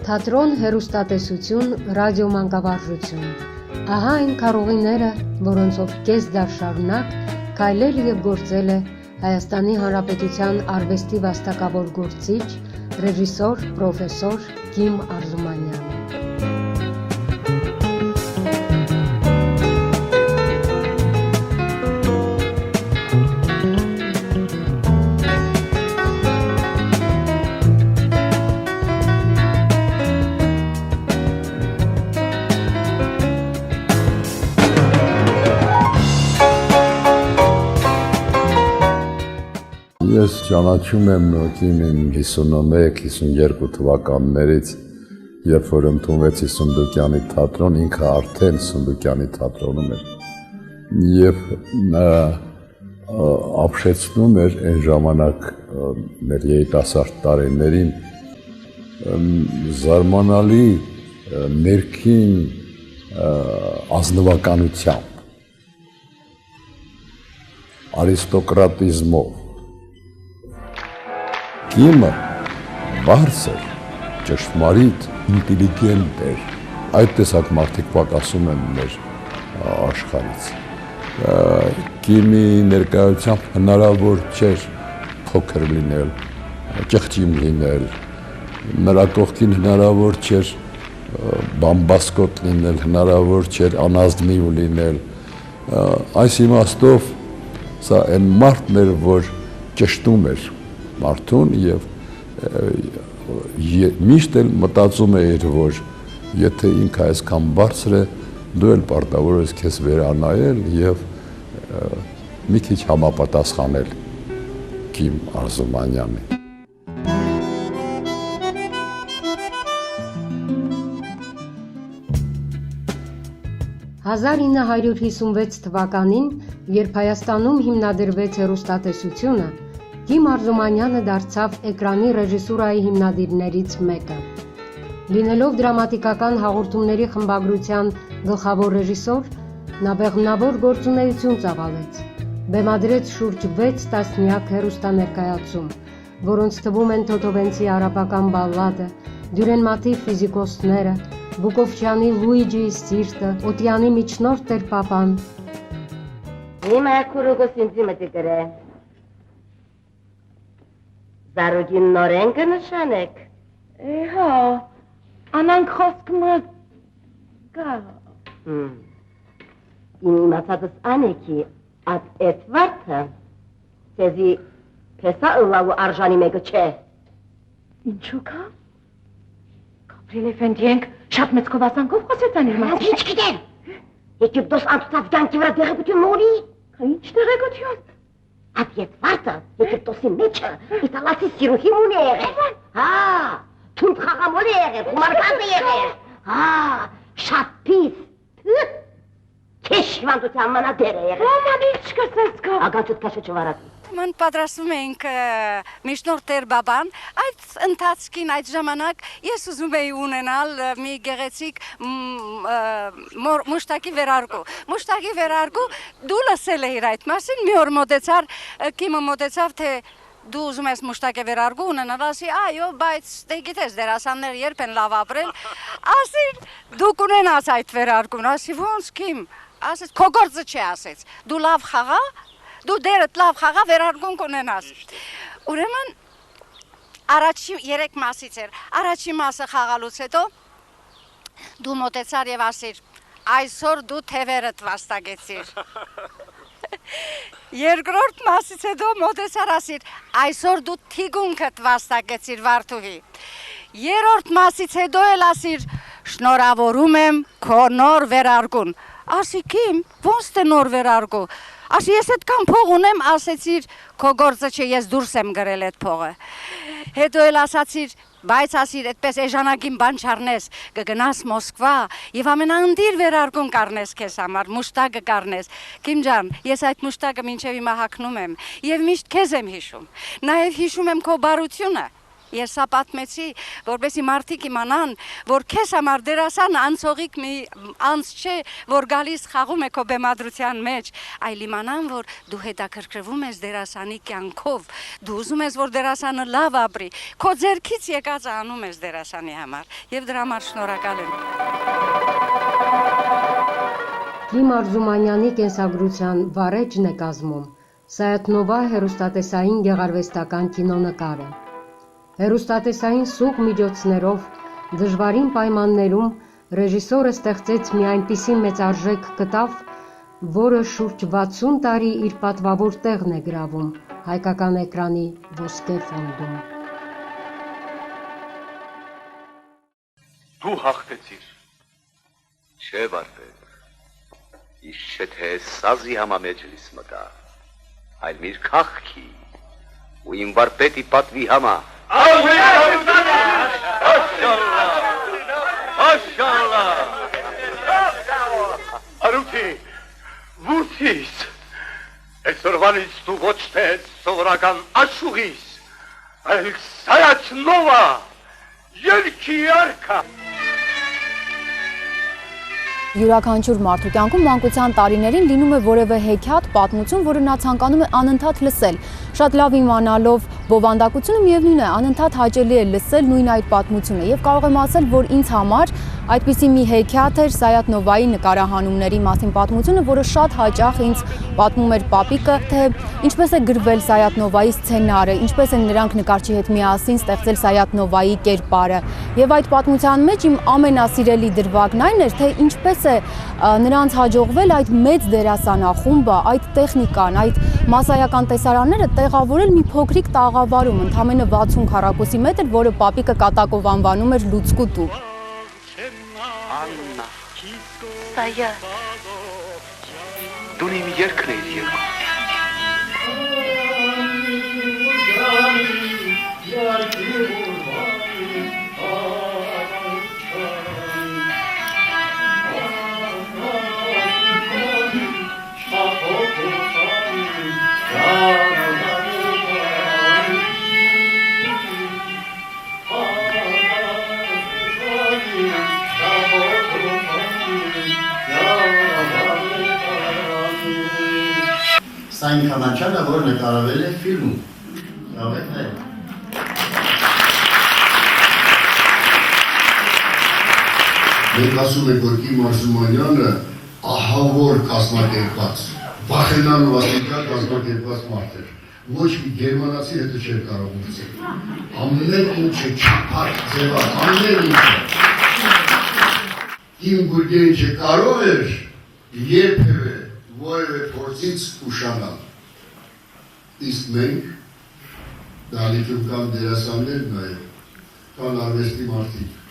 Թատրոն, հեռուստատեսություն, ռադիոմանկավարժություն։ Ահա այն քարոզիները, որոնցով կես դար շարունակ քայլել եւ գործել է Հայաստանի Հանրապետության արվեստի վաստակավոր գործիչ, ռեժիսոր, պրոֆեսոր Կիմ Արզումանյանը։ Ես ճանաչում եմ Կիմին 51-52 թվականներից, երբ որ ընդունվեց Սունդուկյանի թատրոն, ինքը արդեն Սունդուկյանի թատրոնում էր եւ ապշեցնում էր այն ժամանակ մեր երիտասարդ տարիներին զարմանալի ներքին ազնվականությամբ, արիստոկրատիզմով։ Կիմը բարձր, ճշմարիտ, ինտելիգենտ էր։ Այդ տեսակ մարդիկ պակասում են մեր աշխարհից։ Կիմի ներկայությամբ հնարավոր չէր փոքր լինել, ճղճիմ լինել, նրա կողքին հնարավոր չէր բամբասկոտ լինել, հնարավոր չէր անազնիվ լինել։ Այս իմաստով սա այն մարդն էր, որ ճշտում էր մարդուն եւ միշտ էլ մտածում էր, որ եթե ինքը այսքան բարձր է, դու էլ պարտավոր ես քեզ վերանայել եւ մի քիչ համապատասխանել Կիմ Արզումանյանին։ 1956 թվականին, երբ Հայաստանում հիմնադրվեց հեռուստատեսությունը, Կիմ Արզումանյանը դարձավ էկրանի ռեժիսուրայի հիմնադիրներից մեկը։ Լինելով դրամատիկական հաղորդումների խմբագրության գլխավոր ռեժիսոր, նա բեղմնավոր գործունեություն ծավալեց։ Բեմադրեց շուրջ 6 տասնյակ հեռուստաներկայացում, որոնց թվում են Թոթովենցի արաբական բալլադը, Դյուրենմատի ֆիզիկոսները, Բուկովչյանի Լուիջիի սիրտը, Օտյանի միջնորդ էր պապան։ Հիմա քուրուգոս ինձ մտիկրե։ Զարուգին նորեն կնշանեք։ Հա, անանք խոսքը կա։ Իմացածս անեկի at Էդվարդը ցեզի փեսա ըլլալու արժանի մեկը չէ։ Ինչու կա։ Գաբրիել Էֆենդիենք շատ մեծ կովասանքով խոսեցան իր մասին։ Ինչ գիտեմ։ Եգիպտոս անցած կյանքի վրա տեղեկություն ունի։ Ինչ տեղեկություն։ At Էդվարդը Եգիպտոսի մեջը իտալացի սիրուհի ունի եղել։ Հա, թունդ խաղամոլ է եղել, խումարքած է եղել։ Հա, շատ պիս։ Քեշ վանդության մանադեր է եղել։ Ոման ինչ կսես կա։ Ագանչուտ կաշը չվարած։ Ման պատրաստում էինք միջնորդ տեր բաբան, այդ ընթացքին այդ ժամանակ ես ուզում էի ունենալ մի գեղեցիկ մուշտակի վերարգու։ Մուշտակի վերարգու դու լսել էիր այդ մասին, մի օր մոտեցար, Կիմը մոտեցավ, թե դու ուզում ես մուշտակի վերարգու ունենալ, ասի, այո, բայց դե գիտես դերասաններ երբ են լավ ապրել, ասիր դու կունենաս այդ վերարգուն, ասի ոնց Կիմ, ասեց քո գործը չի, ասեց, դու լավ խաղա, դու դերդ լավ խաղա վերարգուն կունենաս։ Ուրեմն առաջի 3 մասից էր, առաջի մասը խաղալուց հետո դու մոտեցար եւ ասիր, այսօր դու թևերդ վաստակեցիր։ Երկրորդ մասից հետո մոտեցար ասիր, այսօր դու թիգունքդ վաստակեցիր Վարդուհի։ Երրորդ մասից հետո էլ ասիր, շնորհավորում եմ քո նոր վերարգուն։ Ասի Կիմ, ոնց թե նոր վերարգու։ Ասի ես այդքան փող ունեմ, ասեցիր քո գործը չէ, ես դուրս եմ գրել այդ փողը։ Հետո էլ ասացիր, բայց ասիր այդպես էժանագին բան չառնես, կգնաս Մոսկվա եւ ամենաընդիր վերարգուն կառնես քեզ համար, մուշտակը կառնես։ Կիմ ջան, ես այդ մուշտակը մինչեւ հիմա հագնում եմ եւ միշտ քեզ եմ հիշում։ Նաեւ հիշում եմ քո բարությունը։ Ես սա պատմեցի, որպեսզի մարդիկ իմանան, որ քեզ համար դերասան անցողիկ մի անց չէ, որ գալիս խաղում է քո բեմադրության մեջ, այլ իմանան, որ դու հետաքրքրվում ես դերասանի կյանքով, դու ուզում ես, որ դերասանը լավ ապրի, քո ձեռքից եկածը անում ես դերասանի համար, եւ դրա համար շնորհակալ եմ։ Կիմ Արզումանյանի կենսագրության վարեջն է կազմում Սայաթնովա հեռուստատեսային գեղարվեստական կինոնկարը։ Հեռուստատեսային սուղ միջոցներով դժվարին պայմաններում ռեժիսորը ստեղծեց մի այնպիսի մեծարժեք կտավ, որը շուրջ 60 տարի իր պատվավոր տեղն է գրավում հայկական էկրանի ոսկե ֆոնդում։ Դու հաղթեցիր։ Չէ, վարպետ։ Իշ չէ թե սազի համամեջ լիս մտա, այլ միր քաղքի ու իմ վարպետի պատվի համա։ Աշալլահ։ Արութի, որդիս, այսօրվանից դու ոչ թե սովորական աշուղիս, այլ Սայաթնովա, երկի արքա։ Յուրաքանչյուր մարդու կյանքում մանկության տարիներին լինում է որևէ հեքիաթ, պատմություն, որը նա ցանկանում է անընդհատ լսել։ Շատ լավ իմանալով բովանդակությունը միևնույն է, անընդհատ հաճելի է լսել նույն այդ պատմությունը եւ կարող եմ ասել, որ ինձ համար այդպիսի մի հեքիաթ էր Սայաթնովայի նկարահանումների մասին պատմությունը, որը շատ հաճախ ինձ պատմում էր պապիկը, թե ինչպես է գրվել Սայաթնովայի սցենարը, ինչպես են նրանք նկարչի հետ միասին ստեղծել Սայաթնովայի կերպարը։ Եվ այդ պատմության մեջ իմ ամենասիրելի դրվագն այն էր, թե ինչպես է նրանց հաջողվել այդ մեծ դերասանախումբը, այդ տեխնիկան, այդ մասսայական տեսարանները տեղավորել մի փոքրիկ տաղավարում, ընդամենը 60 քառակուսի մետր, որը պապիկը կատակով անվանում էր Լուցկուտու։ Աննա, Սայա, դու իմ երկն ես երկու։ Սա ինքանաչափ է, որ նկարվել է ֆիլմում։ Լավեք է։ Մենք ասում ենք, որ Կիմ Արզումանյանը ահավոր կազմակերպած, վախենալու ասիկա կազմակերպած մարդ էր։ Ոչ մի գերմանացի հետը չէր կարող ունեցել։ Ամեն ինչը չափակ ձևա, ամեն ինչը։ Կիմ Գուրգենիչը կարող էր երբևէ որևէ փորձից ուշանալ։ Իսկ մենք դալիքում կան դերասաններ նաև, կան արվեստի մարդիկ։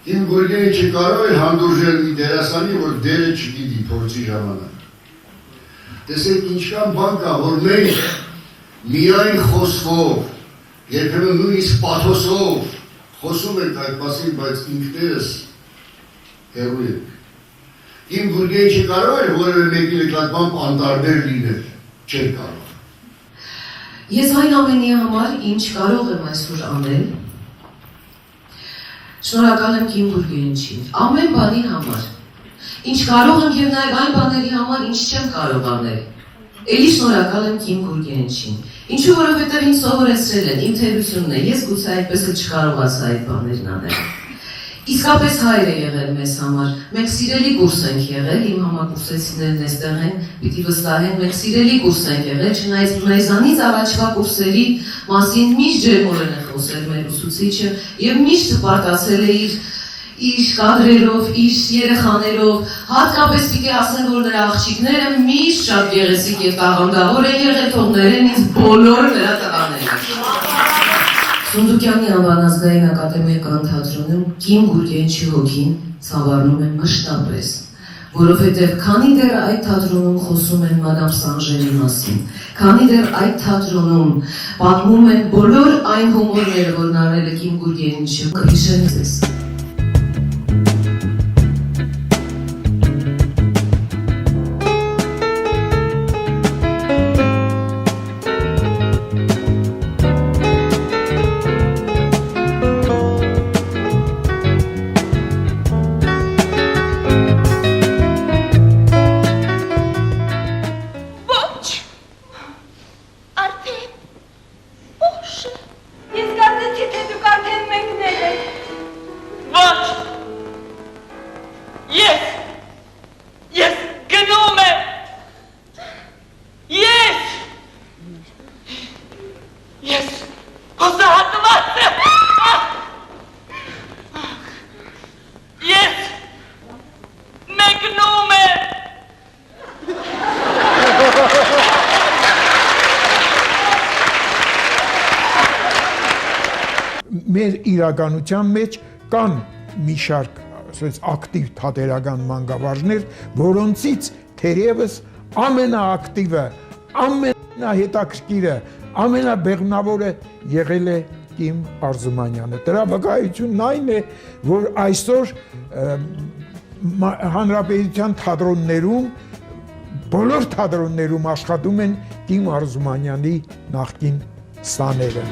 Կիմ Գուրգենիչը կարող էր հանդուրժել մի դերասանի, որ դերը չգիտի փորձի ժամանակ։ Տեսեք ինչքան բան կա, որ մենք միայն խոսքով, երբեմն նույնիսկ պաթոսով խոսում ենք այդ մասին, բայց ինքներս հեռու ենք։ Կիմ Գուրգենիչը կարող էր որևէ մեկի նկատմամբ անտարբեր լինել, չէր կարող։ Ես այն ամենի համար, ինչ կարող եմ այսօր անել, շնորհակալ եմ Կիմ Գուրգենիչին, ամեն բանի համար, ինչ կարող եմ և նաև այն բաների համար, ինչ չեմ կարող անել, էլի շնորհակալ եմ Կիմ Գուրգենիչին, ինչու որովհետև ինձ սովորեցրել են, իմ թերությունն է, ես գուցե այդպես չկարողացա այդ բաներն անել։ Իսկապես հայր է եղել մեզ համար, մենք սիրելի կուրս ենք եղել, իմ համակուրսեցիներն էստեղ են, պիտի վստահեն, մենք սիրելի կուրս ենք եղել, չնայած մեզանից առաջվա կուրսերի մասին միշտ ջերմորեն է խոսել մեր ուսուցիչը և միշտ հպարտացել է իր կադրերով, իր երեխաներով, հատկապես պիտի ասեն, որ նրա աղջիկները միշտ շատ գեղեցիկ և տաղանդավոր են եղել, թողներեն ինձ բոլոր նրա տղաները։ Սունդուկյանի անվան ազգային ակադեմիական թատրոնում Կիմ Գուրգենիչի հոգին ցավառնում է մշտապես, որովհետև քանի դեռ այդ թատրոնում խոսում են մադամ Սանժերի մասին, քանի դեռ այդ թատրոնում պատմում են բոլոր այն հումորները, որն արել է Կիմ Գուրգենիչը, կհիշեմ ձեզ։ իրականության մեջ կան մի շարք ասես ակտիվ թատերական մանկավարժներ, որոնցից թերևս ամենաակտիվը, ամենահետաքրքիրը, ամենաբեղմնավորը եղել է Կիմ Արզումանյանը։ Դրա վկայությունն այն է, որ այսօր հանրապետության թատրոններում, բոլոր թատրոններում աշխատում են Կիմ Արզումանյանի նախկին սաները։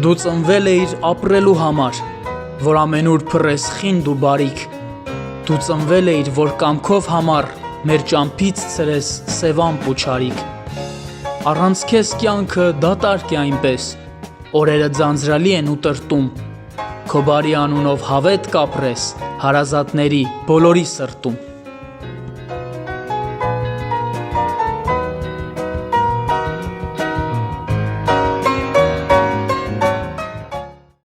Դու ծնվել էիր ապրելու համար, որ ամենուր փռես խինդ ու բարիք։ Դու ծնվել էիր, որ կամքով համար մեր ճամփից ցրես սևամպ ու չարիք։ Առանց քեզ կյանքը դատարկ է այնպես, օրերը ձանձրալի են ու տրտում։ Քո բարի անունով հավետ կապրես հարազատների բոլորի սրտում։